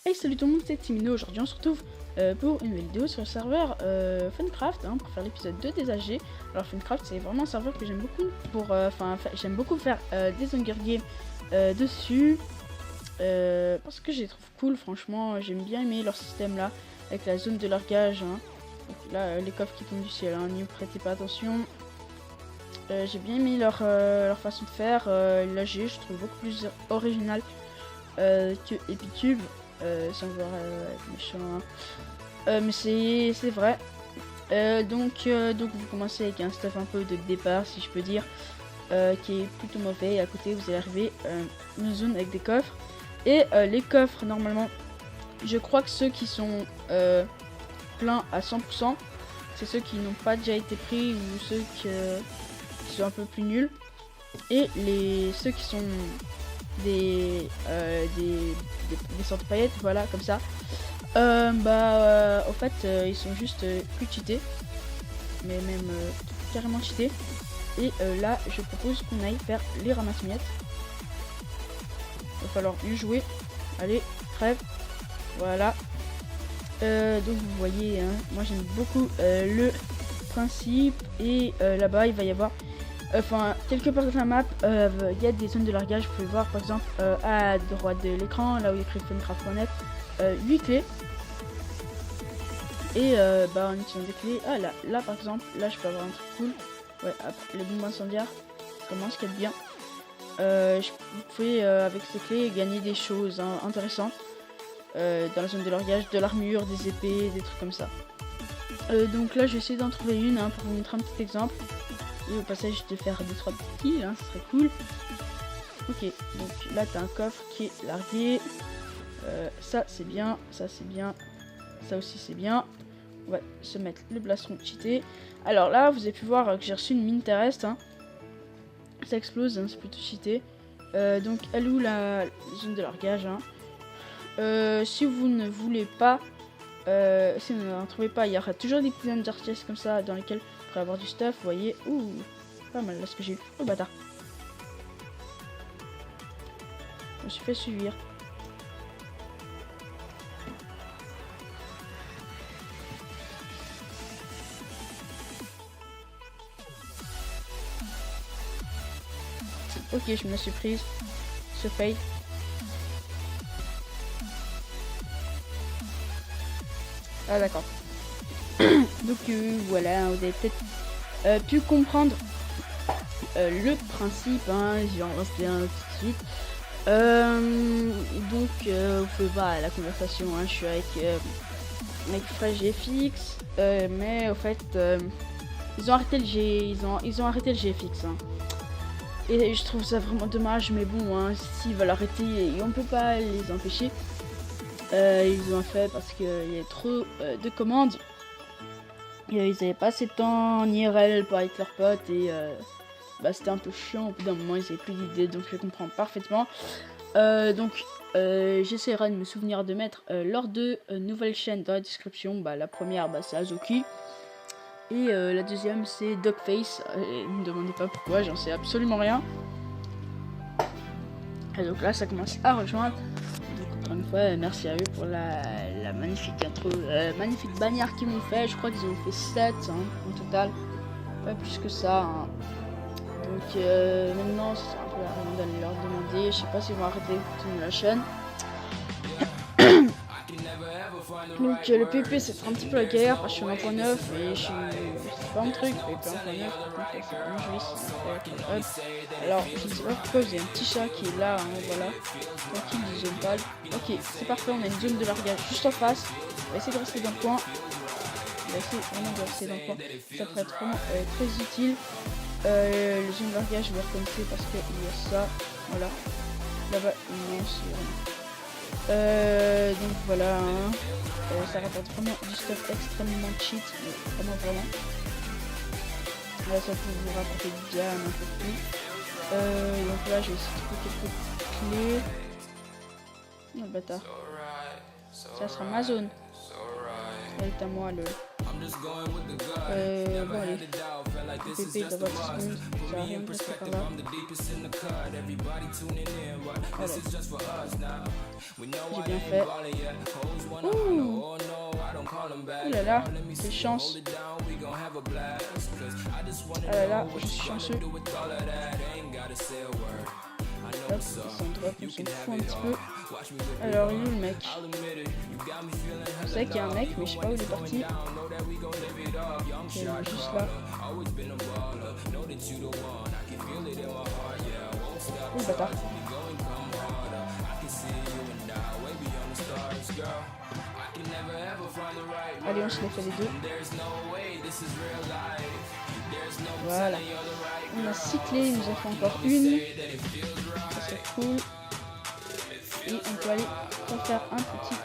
Hey salut tout le monde, c'est Timino. Aujourd'hui on se retrouve pour une nouvelle vidéo sur le serveur Funcraft pour faire l'épisode 2 des AG. Alors Funcraft c'est vraiment un serveur que j'aime beaucoup pour j'aime beaucoup faire des Hunger Games dessus parce que je les trouve cool. Franchement j'aime bien aimer leur système là avec la zone de largage hein. Donc, là les coffres qui tombent du ciel hein, n'y prêtez pas attention. J'ai bien aimé leur façon de faire l'AG, je trouve beaucoup plus original que Epitube. Sans vouloir être méchant hein. Mais c'est vrai. Donc vous commencez avec un stuff un peu de départ si je peux dire qui est plutôt mauvais, et à côté vous allez arriver une zone avec des coffres et les coffres normalement je crois que ceux qui sont pleins à 100% c'est ceux qui n'ont pas déjà été pris ou ceux qui sont un peu plus nuls, et ceux qui sont des sortes de paillettes, voilà, comme ça. Au fait, ils sont juste plus cheatés, mais même carrément cheatés. Et là, je propose qu'on aille faire les ramasse-miettes. Il va falloir mieux jouer. Allez, crève. Voilà. Donc vous voyez, hein, moi j'aime beaucoup le principe. Et là-bas, il va y avoir quelque part dans la map, il y a des zones de largage. Vous pouvez voir par exemple à droite de l'écran, là où il y a écrit Funcraft.net, 8 clés. Et en utilisant des clés, là par exemple, là je peux avoir un truc cool. Ouais, les bombes incendiaires, ça commence qu'à être bien. Vous pouvez avec ces clés gagner des choses hein, intéressantes dans la zone de largage, de l'armure, des épées, des trucs comme ça. Donc là je vais essayer d'en trouver une hein, pour vous montrer un petit exemple. Et au passage de faire 2-3 petits hein, ce serait cool. Ok, donc là t'as un coffre qui est largué. Ça c'est bien, ça c'est bien, ça aussi c'est bien. On va se mettre le blastron cheaté. Alors là vous avez pu voir que j'ai reçu une mine terrestre hein. Ça explose hein, c'est plutôt cheaté. Donc elle est où la zone de largage hein. Si vous ne voulez pas si vous n'en trouvez pas, il y aura toujours des petites zones d'artifice comme ça dans lesquelles vous pourrez avoir du stuff, vous voyez. Ouh, pas mal là ce que j'ai eu. Oh bâtard. Je me suis fait suivre. Ok, je me la suis prise. Se fail. Ah d'accord. Donc voilà, vous avez peut-être pu comprendre le principe, hein, j'en reste un tout de suite. Vous pouvez voir la conversation, hein, je suis avec Fresh GFX, mais au fait ils ont arrêté le G, ils ont arrêté le GFX. Hein. Et je trouve ça vraiment dommage, mais bon, hein, s'ils veulent arrêter, on peut pas les empêcher. Ils ont fait parce qu'il y a trop de commandes. Et, ils avaient pas assez de temps en IRL pour avec leurs potes et c'était un peu chiant. Au bout d'un moment, ils avaient plus d'idées, donc je comprends parfaitement. J'essaierai de me souvenir de mettre leurs deux nouvelles chaînes dans la description. La première, c'est Azuki. Et la deuxième, c'est Dogface. Ne me demandez pas pourquoi, j'en sais absolument rien. Et donc là, ça commence à rejoindre. Encore une fois, merci à eux pour la magnifique intro, magnifique bannière qu'ils m'ont fait. Je crois qu'ils ont fait 7 hein, en total, pas plus que ça. Hein. Donc maintenant, c'est un peu la rien d'aller leur demander. Je sais pas s'ils vont arrêter de continuer la chaîne. Donc le PvP c'est un petit peu la galère parce que je suis en 1.9 et c'est pas un truc, PvP 1.9 c'est vraiment joli. Alors je ne sais pas pourquoi j'ai un petit chat qui est là, hein, voilà, tranquille de zone pâle. Ok, c'est parfait, on a une zone de largage juste en face, on va essayer de rester dans le coin. On va essayer vraiment de rester dans le coin, ça pourrait être vraiment très utile. Le zone de largage je vais recommencer parce qu'il y a ça, voilà, là-bas immense. Donc voilà, hein. Ça rapporte vraiment du stuff extrêmement cheat, mais vraiment. Là ça peut vous rapporter du diamant un peu plus. Donc là je vais essayer de trouver quelques clés. Oh le bâtard. Ça sera ma zone. Ça est à moi le. Bon allez. PP d'abord 10 secondes. Ça va rien de passer par là. Alors. J'ai bien fait. Ouh. Ouh là là, quelle chance. Ah là là, je suis chanceux. Hop, sans drop, on s'en fout un petit peu. Alors, il est où le mec? Je sais qu'il y a un mec, mais je sais pas où il est parti. Ok, il est juste là. Oh le bâtard. Allez, on se les fait les deux. Voilà. On a cyclé, il nous en fait encore une. Ça c'est cool. Et on peut aller faire un petit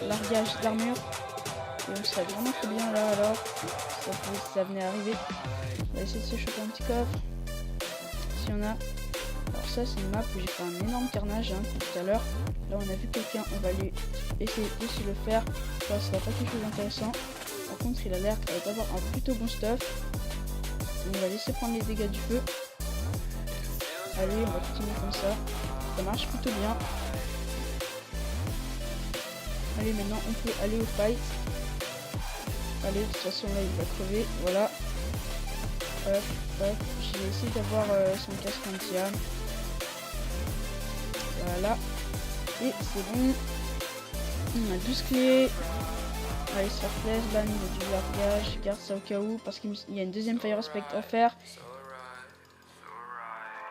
largage d'armure. Et on serait vraiment très bien là alors. Ça venait à arriver. On va essayer de se choper un petit coffre. Si on a. Alors ça c'est une map où j'ai fait un énorme carnage tout à l'heure. Là on a vu quelqu'un, on va aller essayer de se le faire. Ça sera pas quelque chose d'intéressant. Par contre il a l'air d'avoir un plutôt bon stuff. On va laisser prendre les dégâts du feu. Allez, on va continuer comme ça. Ça marche plutôt bien. Allez, maintenant on peut aller au fight. Allez, de toute façon là il va crever. Voilà. Hop, hop. Je vais essayer d'avoir son casque anti-arme. Voilà. Et c'est bon. On a 12 clés. Allez, se faire plaisir. Là, niveau du largage. Je garde ça au cas où. Parce qu'il y a une deuxième fire aspect à faire.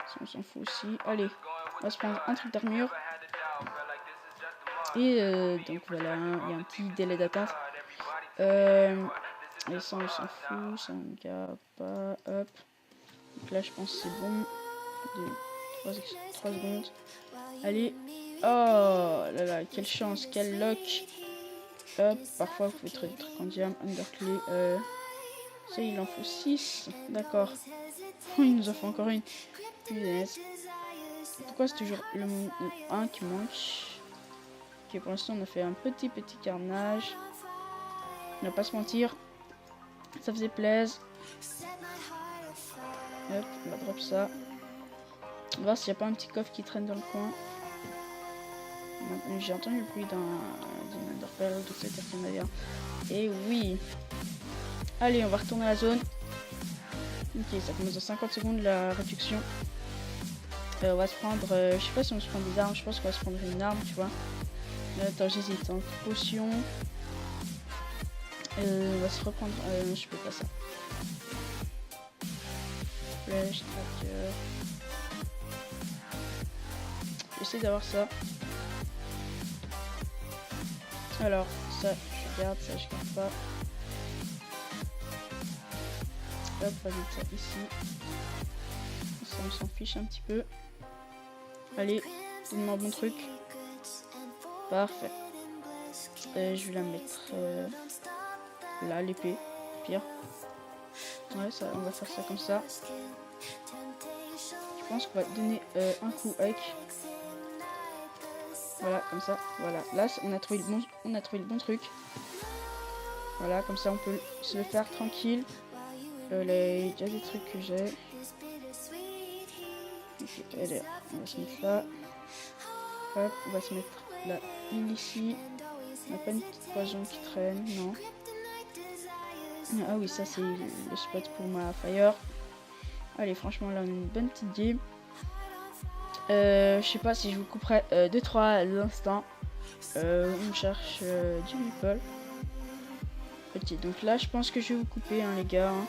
Ça, on s'en fout aussi. Allez, on va se prendre un truc d'armure. Et donc voilà, il y a un petit délai d'attente. Et ça, on s'en fout. Ça, on garde pas. Hop. Donc là, je pense que c'est bon. 3 secondes. Allez. Oh là là, quelle chance, quel lock. Hop, parfois vous pouvez trouver des trucs en diamant, underclay. Ça, il en faut 6. D'accord. Il nous en fait encore une. Punaise. Pourquoi c'est toujours le 1 qui manque? Ok, pour l'instant, on a fait un petit carnage. On va pas se mentir. Ça faisait plaisir. Hop, on va drop ça. On va voir s'il n'y a pas un petit coffre qui traîne dans le coin. J'ai entendu le bruit d'un Underpearl, tout ça, personne d'ailleurs. Et oui. Allez, on va retourner à la zone. Ok, ça commence dans 50 secondes la réduction. On va se prendre, je sais pas si on se prend des armes, je pense qu'on va se prendre une arme, tu vois. Attends, j'hésite, hein. Potion. On va se reprendre, je peux pas ça. Flèche, tracker. J'essaie d'avoir ça. Alors, ça, je garde, ça, je garde pas. Hop, on va mettre ça ici. Ça, on s'en fiche un petit peu. Allez, donne-moi un bon truc. Parfait. Je vais la mettre là, l'épée. Pire. Ouais, ça, on va faire ça comme ça. Je pense qu'on va donner un coup avec. Voilà, comme ça. Voilà. Là, on a trouvé le bon truc. Voilà, comme ça, on peut se le faire tranquille. Il y a déjà des trucs que j'ai. Okay, allez, on va se mettre là. Hop, on va se mettre là, ici. On n'a pas une petite poison qui traîne, non. Ah oui, ça c'est le spot pour ma fire. Allez, franchement, là on a une bonne petite game. Je sais pas si je vous couperai 2-3 à l'instant. On cherche du people. Ok, donc là je pense que je vais vous couper, hein, les gars. Hein.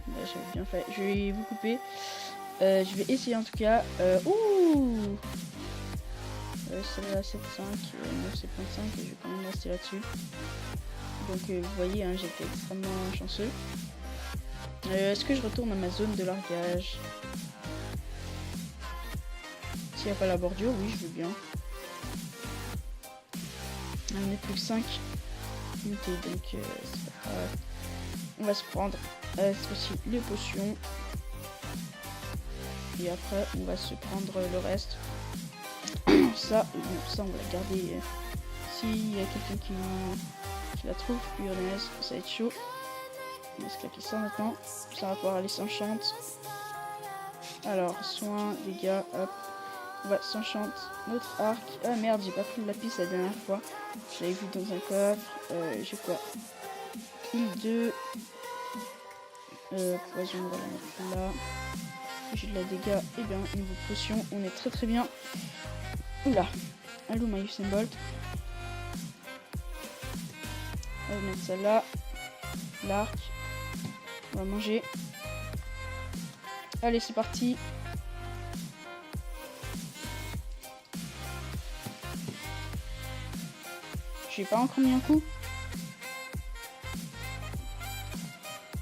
Là, j'avais bien fait. Je vais vous couper. Je vais essayer en tout cas. Ouh, celle-là 7.5, 9.5 et je vais quand même rester là-dessus. Donc vous voyez, hein, j'étais extrêmement chanceux. Est-ce que je retourne à ma zone de largage? S'il n'y a pas la bordure, oui, je veux bien. On n'est plus que 5 unités, donc c'est pas grave. On va se prendre cette fois-ci les potions. Et après, on va se prendre le reste. Ça on va la garder. S'il y a quelqu'un qui la trouve, punaise, ça va être chaud. On va se claquer ça maintenant. Ça va pouvoir aller s'enchante. Alors, soins, dégâts, hop. On va s'enchante notre arc. Ah merde, j'ai pas pris le lapis la dernière fois. Je l'avais vu dans un coffre. J'ai quoi? Heal 2. Poison, on va la mettre là. J'ai de la dégâts. Et bien, niveau potion, on est très bien. Oula. Allô, my Usain Bolt. On va mettre ça là. L'arc. On va manger. Allez, c'est parti. J'ai pas encore mis un coup.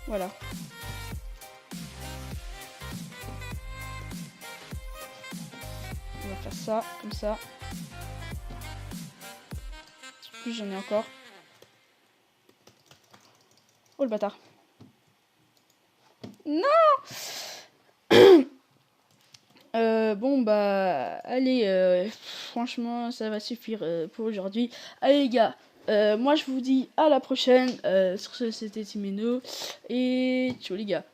Voilà. On va faire ça, comme ça. En plus, j'en ai encore. Oh le bâtard. Non. Bon bah allez, franchement ça va suffire pour aujourd'hui. Allez les gars, moi je vous dis à la prochaine. Sur ce c'était Timeno et ciao les gars.